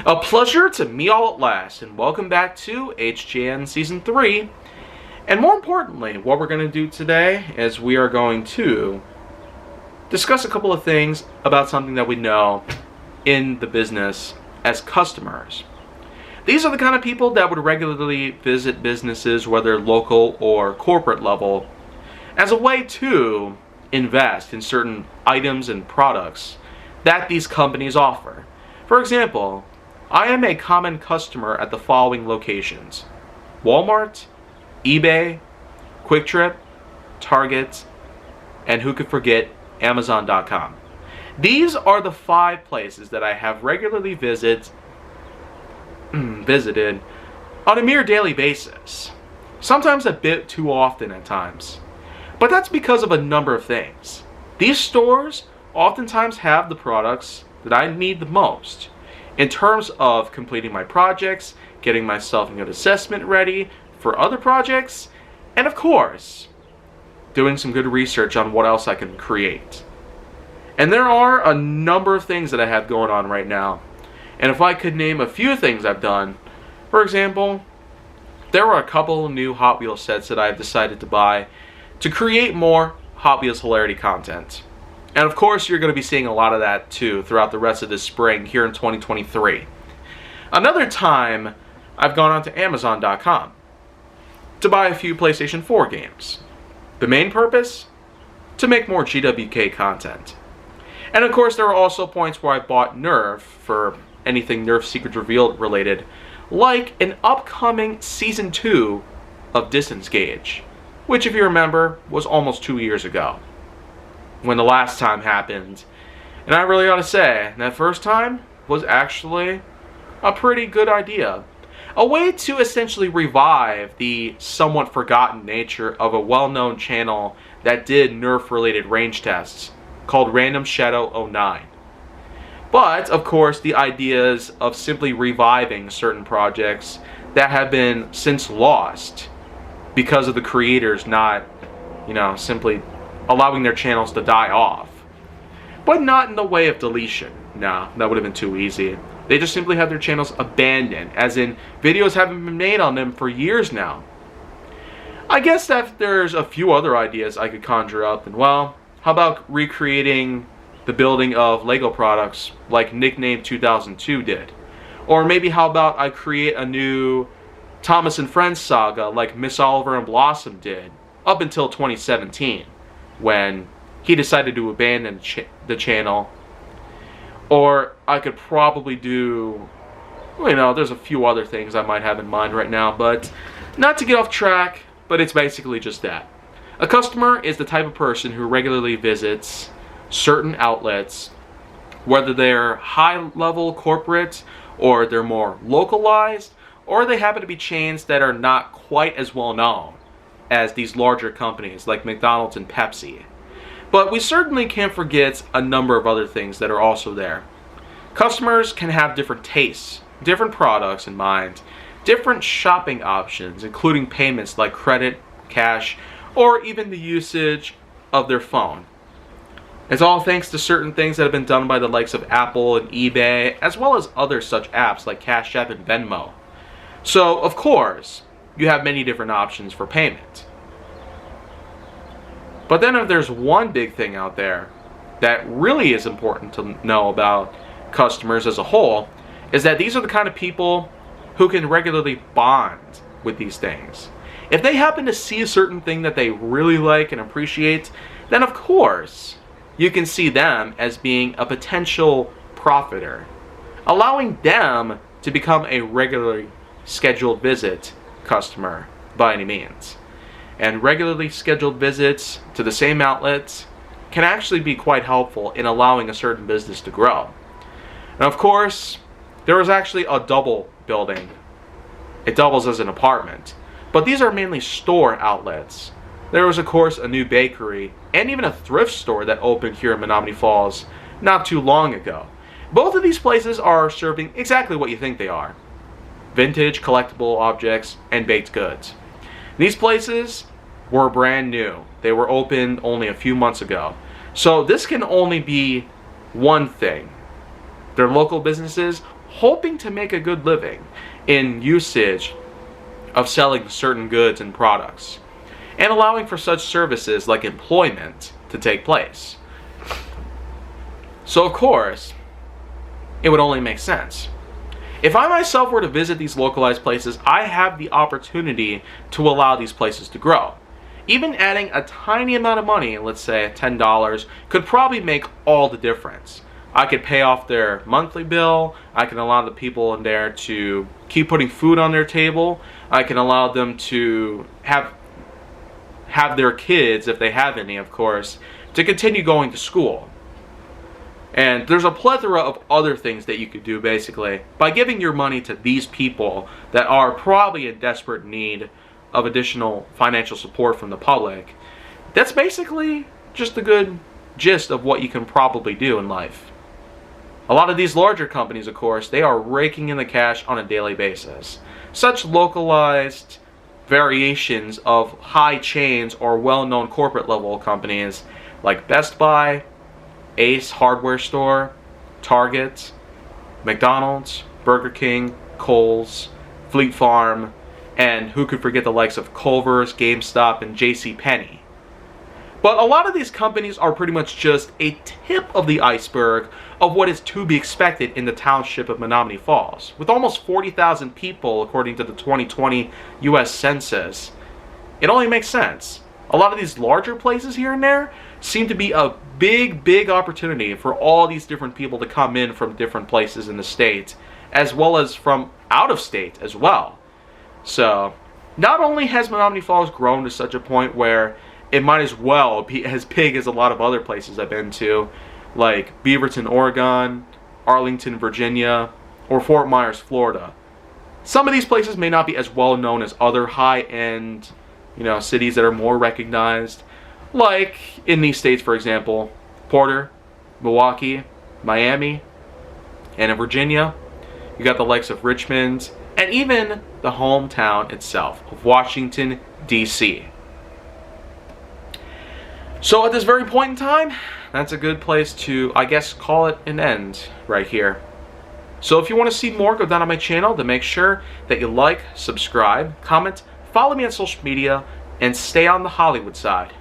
A pleasure to meet all at last, and welcome back to HGN Season 3. And more importantly, what we're going to do today is we are going to discuss a couple of things about something that we know in the business as customers. These are the kind of people that would regularly visit businesses, whether local or corporate level, as a way to invest in certain items and products that these companies offer. For example, I am a common customer at the following locations: Walmart, eBay, Quick Trip, Target, and who could forget Amazon.com. These are the 5 places that I have regularly visited on a mere daily basis, sometimes a bit too often at times. But that's because of a number of things. These stores oftentimes have the products that I need the most in terms of completing my projects, getting myself a good assessment ready for other projects, and of course, doing some good research on what else I can create. And there are a number of things that I have going on right now. And if I could name a few things I've done, for example, there are a couple of new Hot Wheels sets that I've decided to buy to create more Hot Wheels hilarity content. And of course, you're going to be seeing a lot of that too throughout the rest of this spring here in 2023. Another time, I've gone onto Amazon.com to buy a few PlayStation 4 games. The main purpose? To make more GWK content. And of course, there are also points where I bought Nerf for anything Nerf Secrets Revealed related, like an upcoming Season 2 of Distance Gauge, which, if you remember, was almost 2 years ago when the last time happened. And I really ought to say, that first time was actually a pretty good idea. A way to essentially revive the somewhat forgotten nature of a well-known channel that did Nerf-related range tests called Random Shadow 09. But, of course, the ideas of simply reviving certain projects that have been since lost because of the creators not, simply allowing their channels to die off. But not in the way of deletion. No, that would have been too easy. They just simply have their channels abandoned, as in videos haven't been made on them for years now. I guess that there's a few other ideas I could conjure up, and well, how about recreating the building of Lego products like Nickname 2002 did? Or maybe how about I create a new Thomas and Friends saga like Miss Oliver and Blossom did up until 2017 when he decided to abandon the channel. Or I could probably do, there's a few other things I might have in mind right now, but not to get off track, but it's basically just that. A customer is the type of person who regularly visits certain outlets, whether they're high-level corporate, or they're more localized, or they happen to be chains that are not quite as well known as these larger companies like McDonald's and Pepsi. But we certainly can't forget a number of other things that are also there. Customers can have different tastes, different products in mind, different shopping options, including payments like credit, cash, or even the usage of their phone. It's all thanks to certain things that have been done by the likes of Apple and eBay, as well as other such apps like Cash App and Venmo. So, of course, you have many different options for payment. But then if there's one big thing out there that really is important to know about customers as a whole, is that these are the kind of people who can regularly bond with these things. If they happen to see a certain thing that they really like and appreciate, then of course you can see them as being a potential profiter, allowing them to become a regularly scheduled visit customer by any means. And regularly scheduled visits to the same outlets can actually be quite helpful in allowing a certain business to grow. And of course, there is actually a double building. It doubles as an apartment. But these are mainly store outlets. There was, of course, a new bakery and even a thrift store that opened here in Menominee Falls not too long ago. Both of these places are serving exactly what you think they are: vintage, collectible objects, and baked goods. These places were brand new. They were opened only a few months ago. So this can only be one thing. They're local businesses hoping to make a good living in usage of selling certain goods and products, and allowing for such services like employment to take place. So of course, it would only make sense. If I myself were to visit these localized places, I have the opportunity to allow these places to grow. Even adding a tiny amount of money, let's say $10, could probably make all the difference. I could pay off their monthly bill. I can allow the people in there to keep putting food on their table. I can allow them to have their kids, if they have any, of course, to continue going to school. And there's a plethora of other things that you could do, basically, by giving your money to these people that are probably in desperate need of additional financial support from the public. That's basically just a good gist of what you can probably do in life. A lot of these larger companies, of course, they are raking in the cash on a daily basis. Such localized variations of high chains or well-known corporate level companies like Best Buy, Ace Hardware Store, Target, McDonald's, Burger King, Kohl's, Fleet Farm, and who could forget the likes of Culver's, GameStop, and JCPenney. But a lot of these companies are pretty much just a tip of the iceberg of what is to be expected in the township of Menomonee Falls. With almost 40,000 people according to the 2020 US Census, it only makes sense. A lot of these larger places here and there seem to be a big opportunity for all these different people to come in from different places in the state, as well as from out of state as well. So, not only has Menomonee Falls grown to such a point where it might as well be as big as a lot of other places I've been to, like Beaverton, Oregon, Arlington, Virginia, or Fort Myers, Florida. Some of these places may not be as well known as other high-end, cities that are more recognized, like in these states, for example, Porter, Milwaukee, Miami, and in Virginia, you got the likes of Richmond, and even the hometown itself of Washington, D.C. So at this very point in time, that's a good place to, I guess, call it an end right here. So if you want to see more, go down on my channel to make sure that you like, subscribe, comment, follow me on social media, and stay on the Hollywood side.